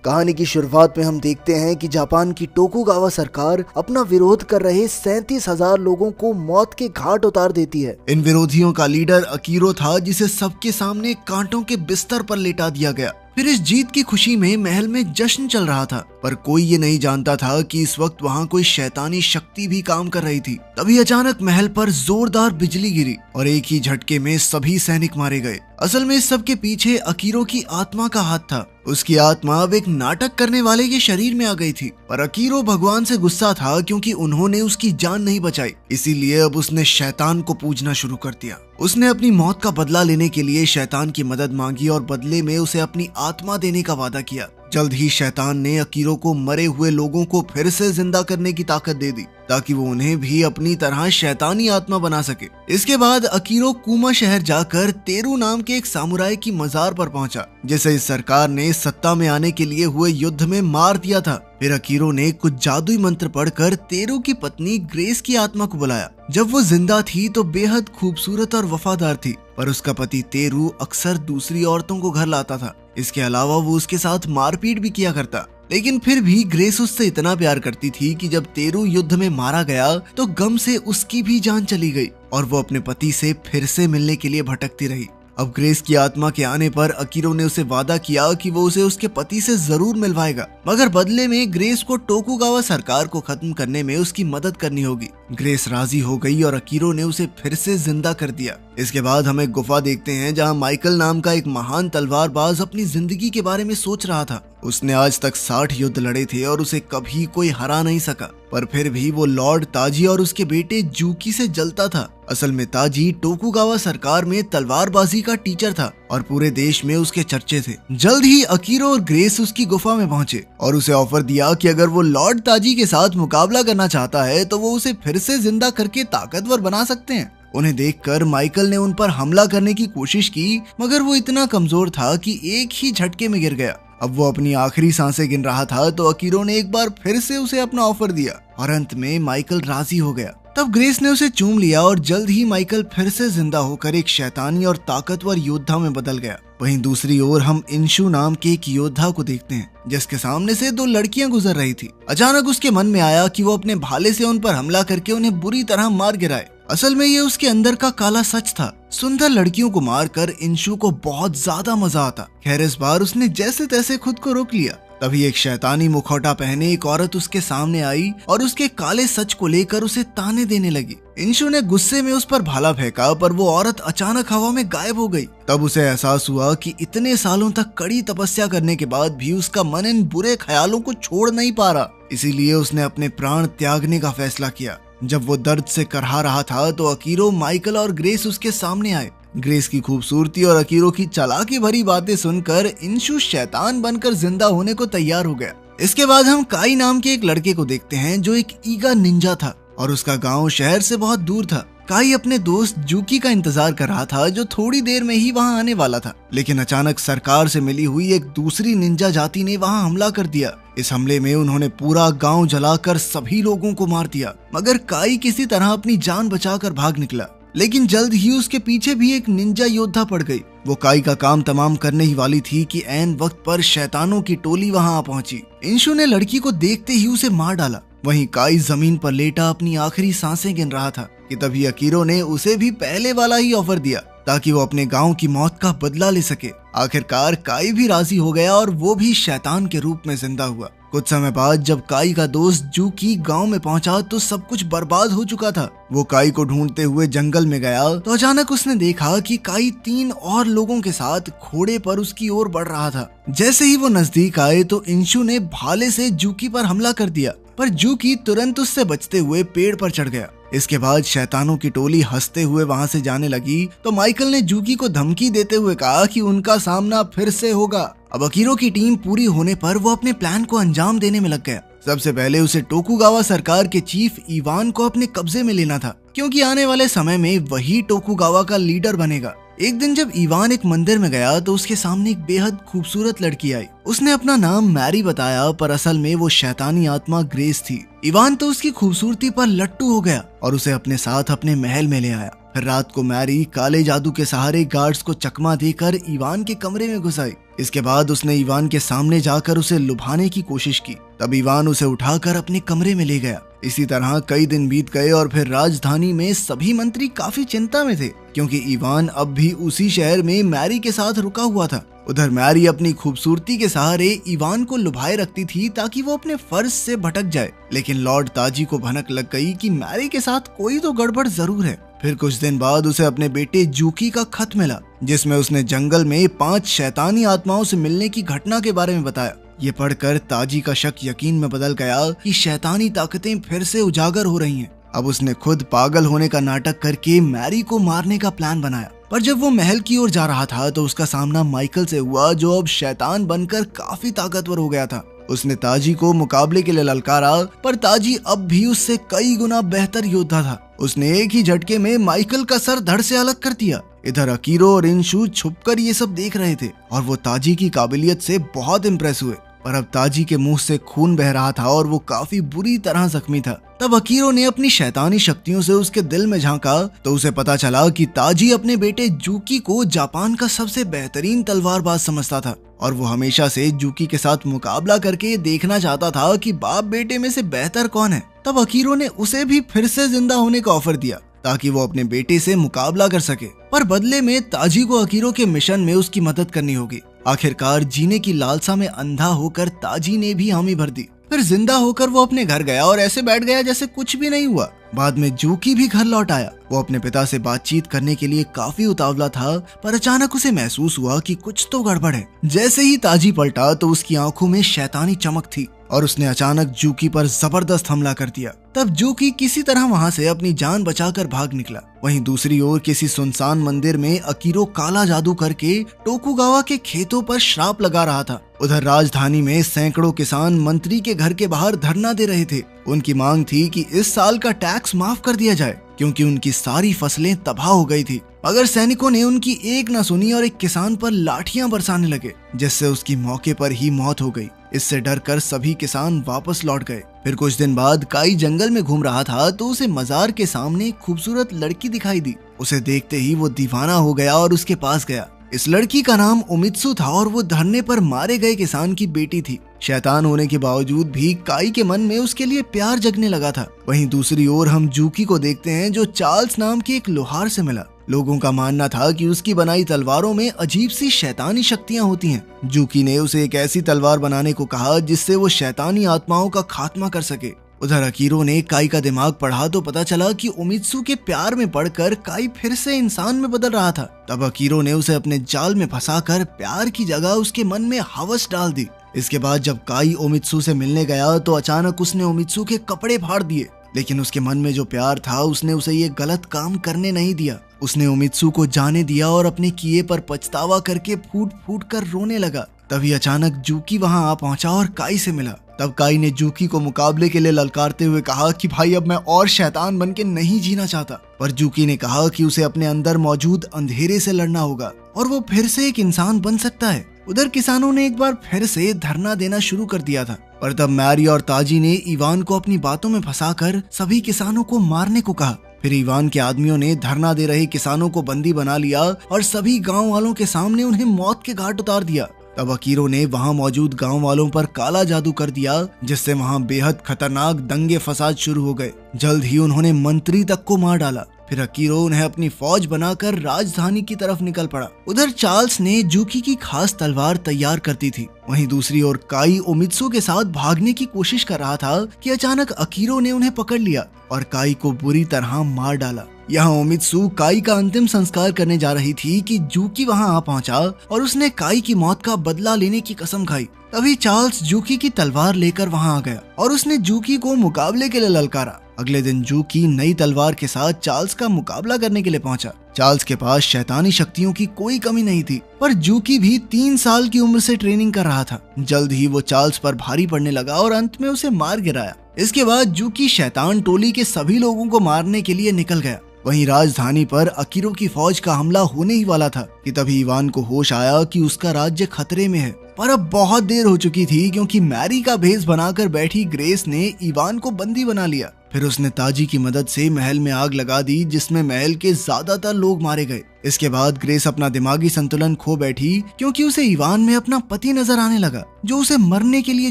कहानी की शुरुआत में हम देखते हैं कि जापान की टोकुगावा सरकार अपना विरोध कर रहे 37,000 लोगों को मौत के घाट उतार देती है। इन विरोधियों का लीडर अकीरो था, जिसे सबके सामने कांटों के बिस्तर पर लेटा दिया गया। फिर इस जीत की खुशी में महल में जश्न चल रहा था, पर कोई ये नहीं जानता था कि इस वक्त वहाँ कोई शैतानी शक्ति भी काम कर रही थी। तभी अचानक महल पर जोरदार बिजली गिरी और एक ही झटके में सभी सैनिक मारे गए। असल में इस सब के पीछे अकीरो की आत्मा का हाथ था। उसकी आत्मा अब एक नाटक करने वाले के शरीर में आ गई थी, पर अकीरो भगवान से गुस्सा था क्योंकि उन्होंने उसकी जान नहीं बचाई। इसीलिए अब उसने शैतान को पूजना शुरू कर दिया। उसने अपनी मौत का बदला लेने के लिए शैतान की मदद मांगी और बदले में उसे अपनी आत्मा देने का वादा किया। जल्द ही शैतान ने अकीरो को मरे हुए लोगों को फिर से जिंदा करने की ताकत दे दी, ताकि वो उन्हें भी अपनी तरह शैतानी आत्मा बना सके। इसके बाद अकीरो कुमा शहर जाकर तेरू नाम के एक सामुराई की मजार पर पहुंचा, जिसे इस सरकार ने सत्ता में आने के लिए हुए युद्ध में मार दिया था। फिर अकीरो ने कुछ जादुई मंत्र पढ़कर तेरू की पत्नी ग्रेस की आत्मा को बुलाया। जब वो जिंदा थी तो बेहद खूबसूरत और वफादार थी, पर उसका पति तेरू अक्सर दूसरी औरतों को घर लाता था। इसके अलावा वो उसके साथ मारपीट भी किया करता। लेकिन फिर भी ग्रेस उससे इतना प्यार करती थी कि जब तेरू युद्ध में मारा गया तो गम से उसकी भी जान चली गई और वो अपने पति से फिर से मिलने के लिए भटकती रही। अब ग्रेस की आत्मा के आने पर अकीरो ने उसे वादा किया कि वो उसे उसके पति से जरूर मिलवाएगा, मगर बदले में ग्रेस को टोकुगावा सरकार को खत्म करने में उसकी मदद करनी होगी। ग्रेस राजी हो गई और अकीरो ने उसे फिर से जिंदा कर दिया। इसके बाद हम एक गुफा देखते हैं जहां माइकल नाम का एक महान तलवारबाज अपनी जिंदगी के बारे में सोच रहा था। उसने आज तक 60 युद्ध लड़े थे और उसे कभी कोई हरा नहीं सका, पर फिर भी वो लॉर्ड ताजी और उसके बेटे जूकी से जलता था। असल में ताजी टोकुगावा सरकार में तलवारबाजी का टीचर था और पूरे देश में उसके चर्चे थे। जल्द ही अकीरो और ग्रेस उसकी गुफा में पहुंचे और उसे ऑफर दिया कि अगर वो लॉर्ड ताजी के साथ मुकाबला करना चाहता है तो वो उसे फिर से जिंदा करके ताकतवर बना सकते हैं। उन्हें देखकर माइकल ने उन पर हमला करने की कोशिश की, मगर वो इतना कमजोर था कि एक ही झटके में गिर गया। अब वो अपनी आखिरी सांसें गिन रहा था तो अकीरो ने एक बार फिर से उसे अपना ऑफर दिया और अंत में माइकल राजी हो गया। तब ग्रेस ने उसे चूम लिया और जल्द ही माइकल फिर से जिंदा होकर एक शैतानी और ताकतवर योद्धा में बदल गया। वहीं दूसरी ओर हम इंशु नाम के एक योद्धा को देखते हैं, जिसके सामने से 2 लड़कियां गुजर रही थी। अचानक उसके मन में आया कि वो अपने भाले से उन पर हमला करके उन्हें बुरी तरह मार गिराए। असल में ये उसके अंदर का काला सच था। सुंदर लड़कियों को मारकर इंशु को बहुत ज्यादा मजा आता। खैर इस बार उसने जैसे तैसे खुद को रोक लिया। तभी एक शैतानी मुखौटा पहने एक औरत उसके सामने आई और उसके काले सच को लेकर उसे ताने देने लगी। इंशु ने गुस्से में उस पर भाला फेंका, पर वो औरत अचानक हवा में गायब हो गई। तब उसे एहसास हुआ कि इतने सालों तक कड़ी तपस्या करने के बाद भी उसका मन इन बुरे ख्यालों को छोड़ नहीं पा रहा। इसीलिए उसने अपने प्राण त्यागने का फैसला किया। जब वो दर्द से करहा रहा था तो अकीरो, माइकल और ग्रेस उसके सामने आए। ग्रेस की खूबसूरती और अकीरो की चालाकी भरी बातें सुनकर इंशु शैतान बनकर जिंदा होने को तैयार हो गया। इसके बाद हम काई नाम के एक लड़के को देखते हैं जो एक ईगा निंजा था और उसका गांव शहर से बहुत दूर था। काई अपने दोस्त जूकी का इंतजार कर रहा था, जो थोड़ी देर में ही वहां आने वाला था। लेकिन अचानक सरकार से मिली हुई एक दूसरी निंजा जाति ने वहां हमला कर दिया। इस हमले में उन्होंने पूरा गांव जलाकर सभी लोगों को मार दिया, मगर काई किसी तरह अपनी जान बचाकर भाग निकला। लेकिन जल्द ही उसके पीछे भी एक निंजा योद्धा पड़ गई। वो काई का काम तमाम करने ही वाली थी कि ऐन वक्त पर शैतानों की टोली वहां आ पहुंची। इंशु ने लड़की को देखते ही उसे मार डाला। वहीं काई जमीन पर लेटा अपनी आखिरी सांसें गिन रहा था कि तभी अकीरो ने उसे भी पहले वाला ही ऑफर दिया, ताकि वो अपने गांव की मौत का बदला ले सके। आखिरकार काई भी राजी हो गया और वो भी शैतान के रूप में जिंदा हुआ। कुछ समय बाद जब काई का दोस्त जूकी गांव में पहुंचा तो सब कुछ बर्बाद हो चुका था। वो काई को ढूंढते हुए जंगल में गया तो अचानक उसने देखा कि काई 3 और लोगों के साथ घोड़े पर उसकी ओर बढ़ रहा था। जैसे ही वो नजदीक आए तो इंशु ने भाले से जूकी पर हमला कर दिया, पर जूकी तुरंत उससे बचते हुए पेड़ पर चढ़ गया। इसके बाद शैतानों की टोली हंसते हुए वहां से जाने लगी तो माइकल ने जूकी को धमकी देते हुए कहा कि उनका सामना फिर से होगा। अब अकीरो की टीम पूरी होने पर वो अपने प्लान को अंजाम देने में लग गया। सबसे पहले उसे टोकुगावा सरकार के चीफ इवान को अपने कब्जे में लेना था, क्योंकि आने वाले समय में वही टोकुगावा का लीडर बनेगा। एक दिन जब इवान एक मंदिर में गया तो उसके सामने एक बेहद खूबसूरत लड़की आई। उसने अपना नाम मैरी बताया, पर असल में वो शैतानी आत्मा ग्रेस थी। इवान तो उसकी खूबसूरती पर लट्टू हो गया और उसे अपने साथ अपने महल में ले आया। फिर रात को मैरी काले जादू के सहारे गार्ड्स को चकमा देकर इवान के कमरे में घुस आई। इसके बाद उसने इवान के सामने जाकर उसे लुभाने की कोशिश की। तब इवान उसे उठाकर अपने कमरे में ले गया। इसी तरह कई दिन बीत गए और फिर राजधानी में सभी मंत्री काफी चिंता में थे, क्योंकि इवान अब भी उसी शहर में मैरी के साथ रुका हुआ था। उधर मैरी अपनी खूबसूरती के सहारे इवान को लुभाए रखती थी ताकि वो अपने फर्ज से भटक जाए। लेकिन लॉर्ड ताजी को भनक लग गई कि मैरी के साथ कोई तो गड़बड़ जरूर है। फिर कुछ दिन बाद उसे अपने बेटे जूकी का खत मिला, जिसमें उसने जंगल में 5 शैतानी आत्माओं से मिलने की घटना के बारे में बताया। ये पढ़कर ताजी का शक यकीन में बदल गया कि शैतानी ताकतें फिर से उजागर हो रही हैं। अब उसने खुद पागल होने का नाटक करके मैरी को मारने का प्लान बनाया। पर जब वो महल की ओर जा रहा था तो उसका सामना माइकल से हुआ, जो अब शैतान बनकर काफी ताकतवर हो गया था। उसने ताजी को मुकाबले के लिए ललकारा, पर ताजी अब भी उससे कई गुना बेहतर योद्धा था। उसने एक ही झटके में माइकल का सर धड़ से अलग कर दिया। इधर अकीरो और इंशु छुपकर ये सब देख रहे थे और वो ताजी की काबिलियत से बहुत इम्प्रेस हुए। पर अब ताजी के मुंह से खून बह रहा था और वो काफी बुरी तरह जख्मी था। तब अकीरो ने अपनी शैतानी शक्तियों से उसके दिल में झांका तो उसे पता चला कि ताजी अपने बेटे जूकी को जापान का सबसे बेहतरीन तलवारबाज समझता था और वो हमेशा से जूकी के साथ मुकाबला करके देखना चाहता था कि बाप बेटे में से बेहतर कौन है। तब अकीरो ने उसे भी फिर से जिंदा होने का ऑफर दिया ताकि वो अपने बेटे से मुकाबला कर सके, पर बदले में ताजी को अकीरो के मिशन में उसकी मदद करनी होगी। आखिरकार जीने की लालसा में अंधा होकर ताजी ने भी हामी भर दी। फिर जिंदा होकर वो अपने घर गया और ऐसे बैठ गया जैसे कुछ भी नहीं हुआ। बाद में जूकी भी घर लौट आया। वो अपने पिता से बातचीत करने के लिए काफी उतावला था, पर अचानक उसे महसूस हुआ कि कुछ तो गड़बड़ है। जैसे ही ताजी पलटा तो उसकी आंखों में शैतानी चमक थी और उसने अचानक जूकी पर जबरदस्त हमला कर दिया। तब जूकी किसी तरह वहां से अपनी जान बचाकर भाग निकला। वहीं दूसरी ओर किसी सुनसान मंदिर में अकीरो काला जादू करके टोकुगावा के खेतों पर श्राप लगा रहा था। उधर राजधानी में सैकड़ों किसान मंत्री के घर के बाहर धरना दे रहे थे। उनकी मांग थी कि इस साल का टैक्स माफ कर दिया जाए, क्योंकि उनकी सारी फसलें तबाह हो गई थी। मगर सैनिकों ने उनकी एक न सुनी और एक किसान पर लाठियां बरसाने लगे, जिससे उसकी मौके पर ही मौत हो गई। इससे डरकर सभी किसान वापस लौट गए। फिर कुछ दिन बाद काई जंगल में घूम रहा था तो उसे मजार के सामने एक खूबसूरत लड़की दिखाई दी। उसे देखते ही वो दीवाना हो गया और उसके पास गया। इस लड़की का नाम उमित्सु था और वो धरने पर मारे गए किसान की बेटी थी। शैतान होने के बावजूद भी काई के मन में उसके लिए प्यार जगने लगा था। वहीं दूसरी ओर हम जूकी को देखते हैं, जो चार्ल्स नाम के एक लोहार से मिला। लोगों का मानना था कि उसकी बनाई तलवारों में अजीब सी शैतानी शक्तियां होती हैं। जूकी ने उसे एक ऐसी तलवार बनाने को कहा जिससे वो शैतानी आत्माओं का खात्मा कर सके। उधर अकीरो ने काई का दिमाग पढ़ा तो पता चला कि उमित्सु के प्यार में पड़कर काई फिर से इंसान में बदल रहा था। तब अकीरो ने उसे अपने जाल में फंसाकर प्यार की जगह उसके मन में हवस डाल दी। इसके बाद जब काई उमित्सु से मिलने गया तो अचानक उसने उमित्सु के कपड़े फाड़ दिए, लेकिन उसके मन में जो प्यार था उसने उसे ये गलत काम करने नहीं दिया। उसने उमित्सु को जाने दिया और अपने किए पर पछतावा करके फूट फूट कर रोने लगा। तभी अचानक जूकी वहां आ पहुंचा और काई से मिला। तब काई ने जूकी को मुकाबले के लिए ललकारते हुए कहा कि भाई अब मैं और शैतान बन के नहीं जीना चाहता। पर जूकी ने कहा कि उसे अपने अंदर मौजूद अंधेरे से लड़ना होगा और वो फिर से एक इंसान बन सकता है। उधर किसानों ने एक बार फिर से धरना देना शुरू कर दिया था, पर तब मैरी और ताजी ने इवान को अपनी बातों में फंसाकर सभी किसानों को मारने को कहा। फिर इवान के आदमियों ने धरना दे रहे किसानों को बंदी बना लिया और सभी गांव वालों के सामने उन्हें मौत के घाट उतार दिया। तब अकीरो ने वहां मौजूद गांव वालों पर काला जादू कर दिया, जिससे वहां बेहद खतरनाक दंगे फसाद शुरू हो गए। जल्द ही उन्होंने मंत्री तक को मार डाला। फिर अकीरो उन्हें अपनी फौज बनाकर राजधानी की तरफ निकल पड़ा। उधर चार्ल्स ने जूकी की खास तलवार तैयार करती थी। वहीं दूसरी ओर काई उमित्सु के साथ भागने की कोशिश कर रहा था कि अचानक अकीरो ने उन्हें पकड़ लिया और काई को बुरी तरह मार डाला। यहाँ उमित्सु काई का अंतिम संस्कार करने जा रही थी कि जूकी वहाँ आ पहुँचा और उसने काई की मौत का बदला लेने की कसम खाई। तभी चार्ल्स जूकी की तलवार लेकर वहाँ आ गया और उसने जूकी को मुकाबले के लिए ललकारा। अगले दिन जूकी नई तलवार के साथ चार्ल्स का मुकाबला करने के लिए पहुंचा। चार्ल्स के पास शैतानी शक्तियों की कोई कमी नहीं थी, पर जूकी भी 3 साल की उम्र से ट्रेनिंग कर रहा था। जल्द ही वो चार्ल्स पर भारी पड़ने लगा और अंत में उसे मार गिराया। इसके बाद जूकी शैतान टोली के सभी लोगों को मारने के लिए निकल गया। वहीं राजधानी पर अकीरो की फौज का हमला होने ही वाला था कि तभी इवान को होश आया कि उसका राज्य खतरे में है। पर अब बहुत देर हो चुकी थी, क्योंकि मैरी का भेष बनाकर बैठी ग्रेस ने इवान को बंदी बना लिया। फिर उसने ताजी की मदद से महल में आग लगा दी, जिसमें महल के ज्यादातर लोग मारे गए। इसके बाद ग्रेस अपना दिमागी संतुलन खो बैठी, क्योंकि उसे इवान में अपना पति नजर आने लगा, जो उसे मरने के लिए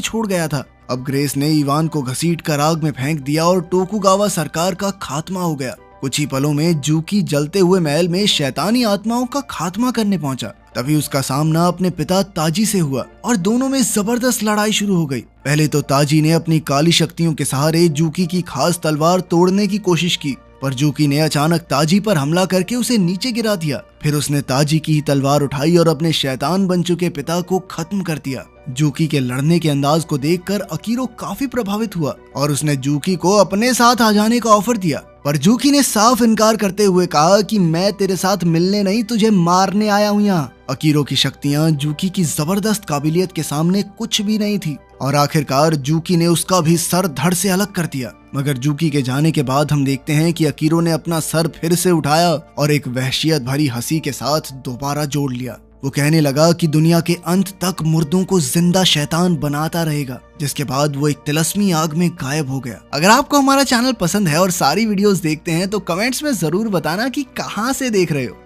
छोड़ गया था। अब ग्रेस ने इवान को घसीटकर आग में फेंक दिया और टोकुगावा सरकार का खात्मा हो गया। कुछ ही पलों में जूकी जलते हुए महल में शैतानी आत्माओं का खात्मा करने पहुंचा। तभी उसका सामना अपने पिता ताजी से हुआ और दोनों में जबरदस्त लड़ाई शुरू हो गई। पहले तो ताजी ने अपनी काली शक्तियों के सहारे जूकी की खास तलवार तोड़ने की कोशिश की, पर जूकी ने अचानक ताजी पर हमला करके उसे नीचे गिरा दिया। फिर उसने ताजी की तलवार उठाई और अपने शैतान बन चुके पिता को खत्म कर दिया। जूकी के लड़ने के अंदाज को देखकर अकीरो काफी प्रभावित हुआ और उसने जूकी को अपने साथ आ जाने का ऑफर दिया, पर जूकी ने साफ इनकार करते हुए कहा कि मैं तेरे साथ मिलने नहीं, तुझे मारने आया हूँ यहाँ। अकीरो की शक्तियाँ जूकी की जबरदस्त काबिलियत के सामने कुछ भी नहीं थी और आखिरकार जूकी ने उसका भी सर धड़ से अलग कर दिया। मगर जूकी के जाने के बाद हम देखते हैं कि अकीरो ने अपना सर फिर से उठाया और एक वहशियत भरी हंसी के साथ दोबारा जोड़ लिया। वो कहने लगा कि दुनिया के अंत तक मुर्दों को जिंदा शैतान बनाता रहेगा, जिसके बाद वो एक तिलस्मी आग में गायब हो गया। अगर आपको हमारा चैनल पसंद है और सारी वीडियोस देखते हैं तो कमेंट्स में जरूर बताना कि कहां से देख रहे हो।